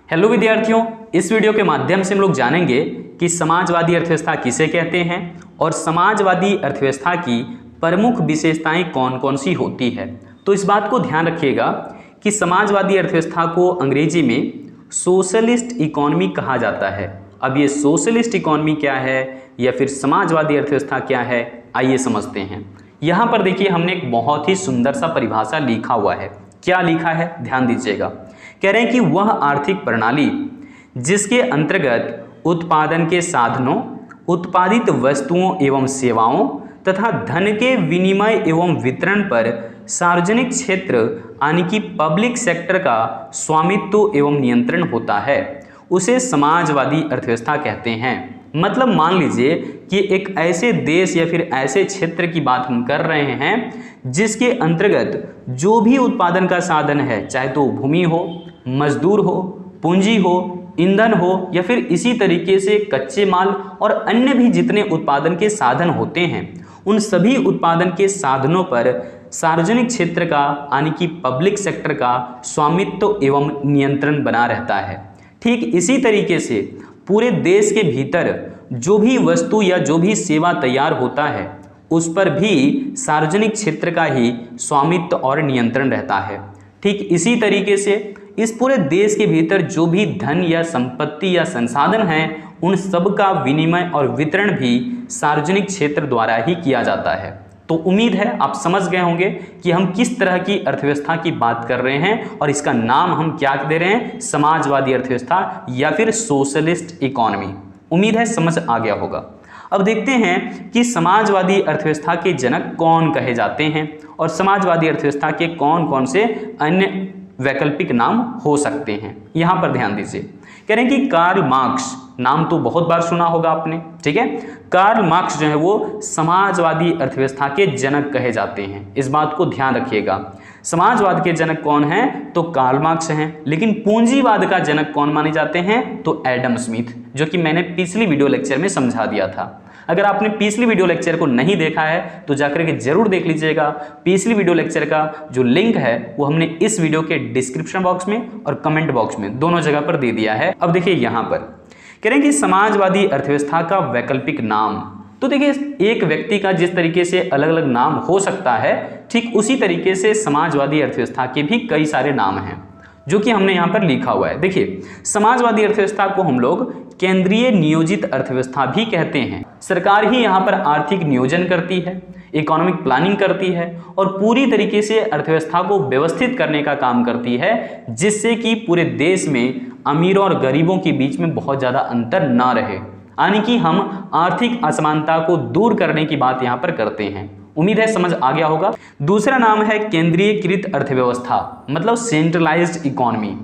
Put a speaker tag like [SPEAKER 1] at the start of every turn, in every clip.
[SPEAKER 1] Hello विद्यार्थियों, इस video के माध्यम से हम लोग जानेंगे कि समाजवादी अर्थव्यवस्था किसे कहते हैं और समाजवादी अर्थव्यवस्था की प्रमुख विशेषताएं कौन कौन सी होती है। तो इस बात को ध्यान रखिएगा कि समाजवादी अर्थव्यवस्था को अंग्रेजी में सोशलिस्ट इकोनॉमी कहा जाता है। अब ये सोशलिस्ट इकोनॉमी क्या है या फिर समाजवादी अर्थव्यवस्था क्या है, आइए समझते हैं। यहाँ पर देखिए हमने एक बहुत ही सुंदर सा परिभाषा लिखा हुआ है। क्या लिखा है, ध्यान दीजिएगा। कह रहे हैं कि वह आर्थिक प्रणाली जिसके अंतर्गत उत्पादन के साधनों, उत्पादित वस्तुओं एवं सेवाओं तथा धन के विनिमय एवं वितरण पर सार्वजनिक क्षेत्र यानी कि पब्लिक सेक्टर का स्वामित्व एवं नियंत्रण होता है, उसे समाजवादी अर्थव्यवस्था कहते हैं। मतलब मान लीजिए कि एक ऐसे देश या फिर ऐसे क्षेत्र की बात हम कर रहे हैं जिसके अंतर्गत जो भी उत्पादन का साधन है, चाहे तो भूमि हो, मजदूर हो, पूंजी हो, ईंधन हो या फिर इसी तरीके से कच्चे माल और अन्य भी जितने उत्पादन के साधन होते हैं, उन सभी उत्पादन के साधनों पर सार्वजनिक क्षेत्र का यानी कि पब्लिक सेक्टर का स्वामित्व एवं नियंत्रण बना रहता है। ठीक इसी तरीके से पूरे देश के भीतर जो भी वस्तु या जो भी सेवा तैयार होता है उस पर भी सार्वजनिक क्षेत्र का ही स्वामित्व और नियंत्रण रहता है। ठीक इसी तरीके से इस पूरे देश के भीतर जो भी धन या संपत्ति या संसाधन हैं उन सब का विनिमय और वितरण भी सार्वजनिक क्षेत्र द्वारा ही किया जाता है। तो उम्मीद है आप समझ गए होंगे कि हम किस तरह की अर्थव्यवस्था की बात कर रहे हैं और इसका नाम हम क्या दे रहे हैं, समाजवादी अर्थव्यवस्था या फिर सोशलिस्ट इकोनॉमी। उम्मीद है समझ आ गया होगा। अब देखते हैं कि समाजवादी अर्थव्यवस्था के जनक कौन कहे जाते हैं और समाजवादी अर्थव्यवस्था के कौन कौन से अन्य वैकल्पिक नाम हो सकते हैं। यहां पर ध्यान दीजिए। कह रहे हैं कि कार्ल मार्क्स, नाम तो बहुत बार सुना होगा आपने, ठीक है। कार्ल मार्क्स जो है वो समाजवादी अर्थव्यवस्था के जनक कहे जाते हैं। इस बात को ध्यान रखिएगा। समाजवाद के जनक कौन हैं, तो कार्ल मार्क्स हैं, लेकिन पूंजीवाद का जनक कौन माने जाते हैं, तो एडम स्मिथ, जो कि मैंने पिछली वीडियो लेक्चर में समझा दिया था। अगर आपने पिछली वीडियो लेक्चर को नहीं देखा है तो जाकर के जरूर देख लीजिएगा। पिछली वीडियो लेक्चर का जो लिंक है वो हमने इस वीडियो के डिस्क्रिप्शन बॉक्स में और कमेंट बॉक्स में दोनों जगह पर दे दिया है। अब देखिए यहाँ पर कह रहे हैं कि समाजवादी अर्थव्यवस्था का वैकल्पिक नाम। तो देखिए एक व्यक्ति का जिस तरीके से अलग अलग नाम हो सकता है, ठीक उसी तरीके से समाजवादी अर्थव्यवस्था के भी कई सारे नाम हैं जो कि हमने यहाँ पर लिखा हुआ है। देखिए समाजवादी अर्थव्यवस्था को हम लोग केंद्रीय नियोजित अर्थव्यवस्था भी कहते हैं। सरकार ही यहाँ पर आर्थिक नियोजन करती है, इकोनॉमिक प्लानिंग करती है और पूरी तरीके से अर्थव्यवस्था को व्यवस्थित करने का काम करती है, जिससे कि पूरे देश में अमीरों और गरीबों के बीच में बहुत ज़्यादा अंतर ना रहे, यानी कि हम आर्थिक असमानता को दूर करने की बात यहाँ पर करते हैं। उम्मीद है समझ आ गया होगा। दूसरा नाम है केंद्रीयकृत अर्थव्यवस्था, मतलब सेंट्रलाइज्ड इकोनॉमी।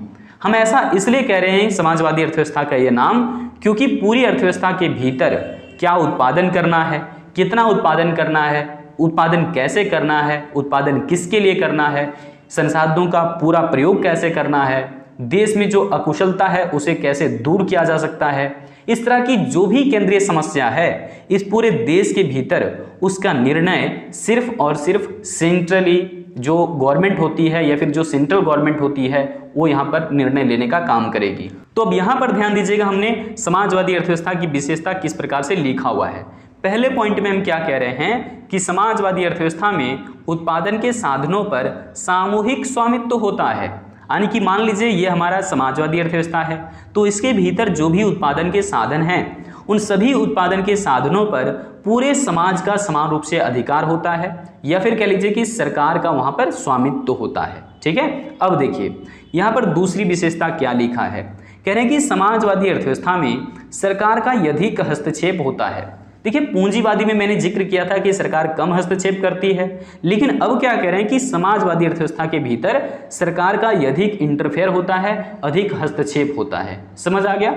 [SPEAKER 1] हम ऐसा इसलिए कह रहे हैं समाजवादी अर्थव्यवस्था का ये नाम, क्योंकि पूरी अर्थव्यवस्था के भीतर क्या उत्पादन करना है, कितना उत्पादन करना है, उत्पादन कैसे करना है, उत्पादन किसके लिए करना है, संसाधनों का पूरा प्रयोग कैसे करना है, देश में जो अकुशलता है उसे कैसे दूर किया जा सकता है, इस तरह की जो भी केंद्रीय समस्या है इस पूरे देश के भीतर उसका निर्णय सिर्फ और सिर्फ सेंट्रली जो गवर्नमेंट होती है या फिर जो सेंट्रल गवर्नमेंट होती है वो यहाँ पर निर्णय लेने का काम करेगी। तो अब यहाँ पर ध्यान दीजिएगा, हमने समाजवादी अर्थव्यवस्था की विशेषता किस प्रकार से लिखा हुआ है। पहले पॉइंट में हम क्या कह रहे हैं कि समाजवादी अर्थव्यवस्था में उत्पादन के साधनों पर सामूहिक स्वामित्व होता है, यानी कि मान लीजिए ये हमारा समाजवादी अर्थव्यवस्था है तो इसके भीतर जो भी उत्पादन के साधन हैं उन सभी उत्पादन के साधनों पर पूरे समाज का समान रूप से अधिकार होता है या फिर कह लीजिए कि सरकार का वहां पर स्वामित्व होता है, ठीक है। अब देखिए यहाँ पर दूसरी विशेषता क्या लिखा है। कह रहे हैं कि समाजवादी अर्थव्यवस्था में सरकार का अधिक हस्तक्षेप होता है। देखिए पूंजीवादी में मैंने जिक्र किया था कि सरकार कम हस्तक्षेप करती है, लेकिन अब क्या कह रहे हैं कि समाजवादी अर्थव्यवस्था के भीतर सरकार का अधिक इंटरफेयर होता है, अधिक हस्तक्षेप होता है। समझ आ गया।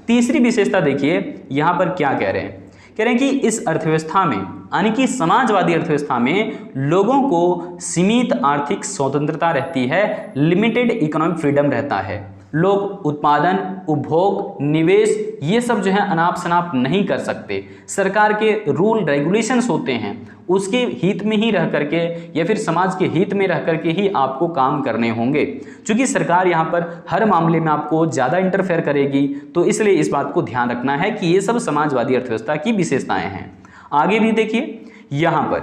[SPEAKER 1] तीसरी विशेषता देखिए यहाँ पर क्या कह रहे हैं। कह रहे हैं कि इस अर्थव्यवस्था में यानी कि समाजवादी अर्थव्यवस्था में लोगों को सीमित आर्थिक स्वतंत्रता रहती है, लिमिटेड इकोनॉमिक फ्रीडम रहता है। लोग उत्पादन, उपभोग, निवेश ये सब जो है अनाप शनाप नहीं कर सकते। सरकार के रूल रेगुलेशंस होते हैं, उसके हित में ही रह करके या फिर समाज के हित में रह करके ही आपको काम करने होंगे। क्योंकि सरकार यहाँ पर हर मामले में आपको ज़्यादा इंटरफेयर करेगी, तो इसलिए इस बात को ध्यान रखना है कि ये सब समाजवादी अर्थव्यवस्था की विशेषताएं हैं। आगे भी देखिए, यहाँ पर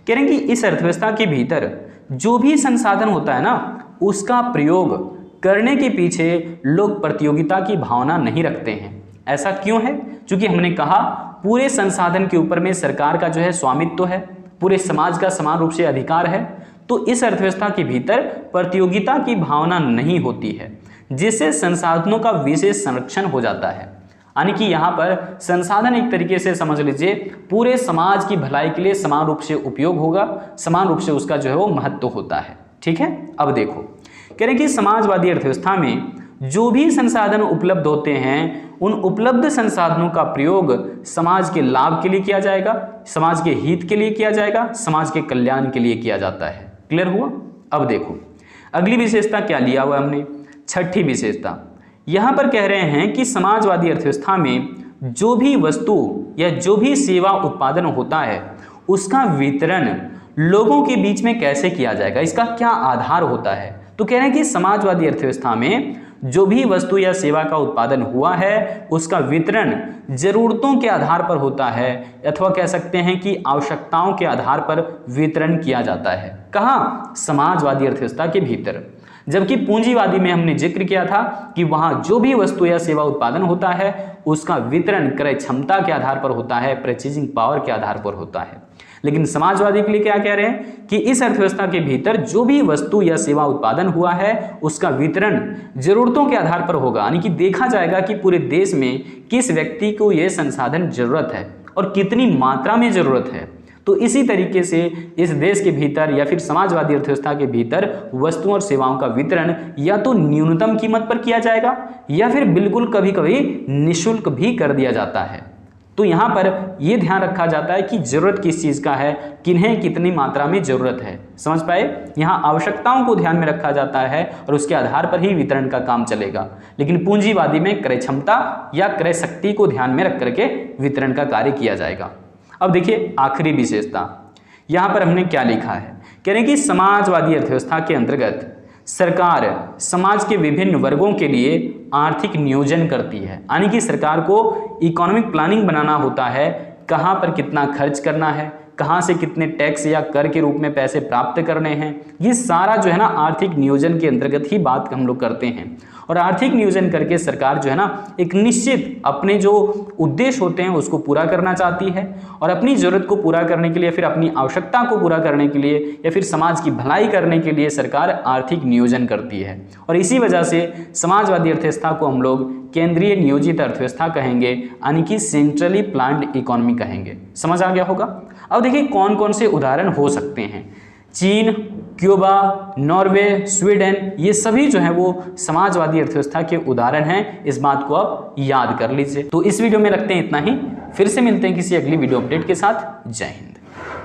[SPEAKER 1] कह रहे हैं कि इस अर्थव्यवस्था के भीतर जो भी संसाधन होता है ना, उसका प्रयोग करने के पीछे लोग प्रतियोगिता की भावना नहीं रखते हैं। ऐसा क्यों है? क्योंकि हमने कहा पूरे संसाधन के ऊपर में सरकार का जो है स्वामित्व है, पूरे समाज का समान रूप से अधिकार है। तो इस अर्थव्यवस्था के भीतर प्रतियोगिता की भावना नहीं होती है, जिससे संसाधनों का विशेष संरक्षण हो जाता है। यानी कि यहाँ पर संसाधन एक तरीके से समझ लीजिए पूरे समाज की भलाई के लिए समान रूप से उपयोग होगा, समान रूप से उसका जो है वो महत्व होता है। ठीक है, अब देखो कह रहे हैं कि समाजवादी अर्थव्यवस्था में जो भी संसाधन उपलब्ध होते हैं, उन उपलब्ध संसाधनों का प्रयोग समाज के लाभ के लिए किया जाएगा, समाज के हित के लिए किया जाएगा, समाज के कल्याण के लिए किया जाता है। क्लियर हुआ? अब देखो अगली विशेषता क्या लिया हुआ हमने, छठी विशेषता। यहाँ पर कह रहे हैं कि समाजवादी अर्थव्यवस्था में जो भी वस्तु या जो भी सेवा उत्पादन होता है, उसका वितरण लोगों के बीच में कैसे किया जाएगा, इसका क्या आधार होता है। तो कह रहे हैं कि समाजवादी अर्थव्यवस्था में जो भी वस्तु या सेवा का उत्पादन हुआ है, उसका वितरण जरूरतों के आधार पर होता है, अथवा कह सकते हैं कि आवश्यकताओं के आधार पर वितरण किया जाता है। कहाँ? समाजवादी अर्थव्यवस्था के भीतर। जबकि पूंजीवादी में हमने जिक्र किया था कि वहां जो भी वस्तु या सेवा उत्पादन होता है, उसका वितरण क्रय क्षमता के आधार पर होता है, परचेजिंग पावर के आधार पर होता है। लेकिन समाजवादी के लिए क्या कह रहे हैं कि इस अर्थव्यवस्था के भीतर जो भी वस्तु या सेवा उत्पादन हुआ है, उसका वितरण जरूरतों के आधार पर होगा। यानी कि देखा जाएगा कि पूरे देश में किस व्यक्ति को यह संसाधन जरूरत है और कितनी मात्रा में जरूरत है। तो इसी तरीके से इस देश के भीतर या फिर समाजवादी अर्थव्यवस्था के भीतर वस्तुओं और सेवाओं का वितरण या तो न्यूनतम कीमत पर किया जाएगा या फिर बिल्कुल कभी कभी निःशुल्क भी कर दिया जाता है। तो यहाँ पर यह ध्यान रखा जाता है कि जरूरत किस चीज़ का है, किन्हें कितनी मात्रा में जरूरत है। समझ पाए? यहाँ आवश्यकताओं को ध्यान में रखा जाता है और उसके आधार पर ही वितरण का काम चलेगा। लेकिन पूंजीवादी में क्रय क्षमता या क्रय शक्ति को ध्यान में रख करके वितरण का कार्य किया जाएगा। अब देखिए आखिरी विशेषता, यहाँ पर हमने क्या लिखा है, कह रहे हैं कि समाजवादी अर्थव्यवस्था के अंतर्गत सरकार समाज के विभिन्न वर्गों के लिए आर्थिक नियोजन करती है। यानी कि सरकार को इकोनॉमिक प्लानिंग बनाना होता है, कहाँ पर कितना खर्च करना है, कहाँ से कितने टैक्स या कर के रूप में पैसे प्राप्त करने हैं, ये सारा जो है ना आर्थिक नियोजन के अंतर्गत ही बात हम लोग करते हैं। और आर्थिक नियोजन करके सरकार जो है ना एक निश्चित अपने जो उद्देश्य होते हैं उसको पूरा करना चाहती है, और अपनी ज़रूरत को पूरा करने के लिए, फिर अपनी आवश्यकता को पूरा करने के लिए या फिर समाज की भलाई करने के लिए सरकार आर्थिक नियोजन करती है। और इसी वजह से समाजवादी अर्थव्यवस्था को हम लोग केंद्रीय नियोजित अर्थव्यवस्था कहेंगे, यानी कि सेंट्रली प्लान्ड इकोनॉमी कहेंगे। समझ आ गया होगा? अब देखिए कौन कौन से उदाहरण हो सकते हैं। चीन, क्यूबा, नॉर्वे, स्वीडन, ये सभी जो है वो समाजवादी अर्थव्यवस्था के उदाहरण हैं। इस बात को आप याद कर लीजिए। तो इस वीडियो में रखते हैं इतना ही, फिर से मिलते हैं किसी अगली वीडियो अपडेट के साथ। जय हिंद।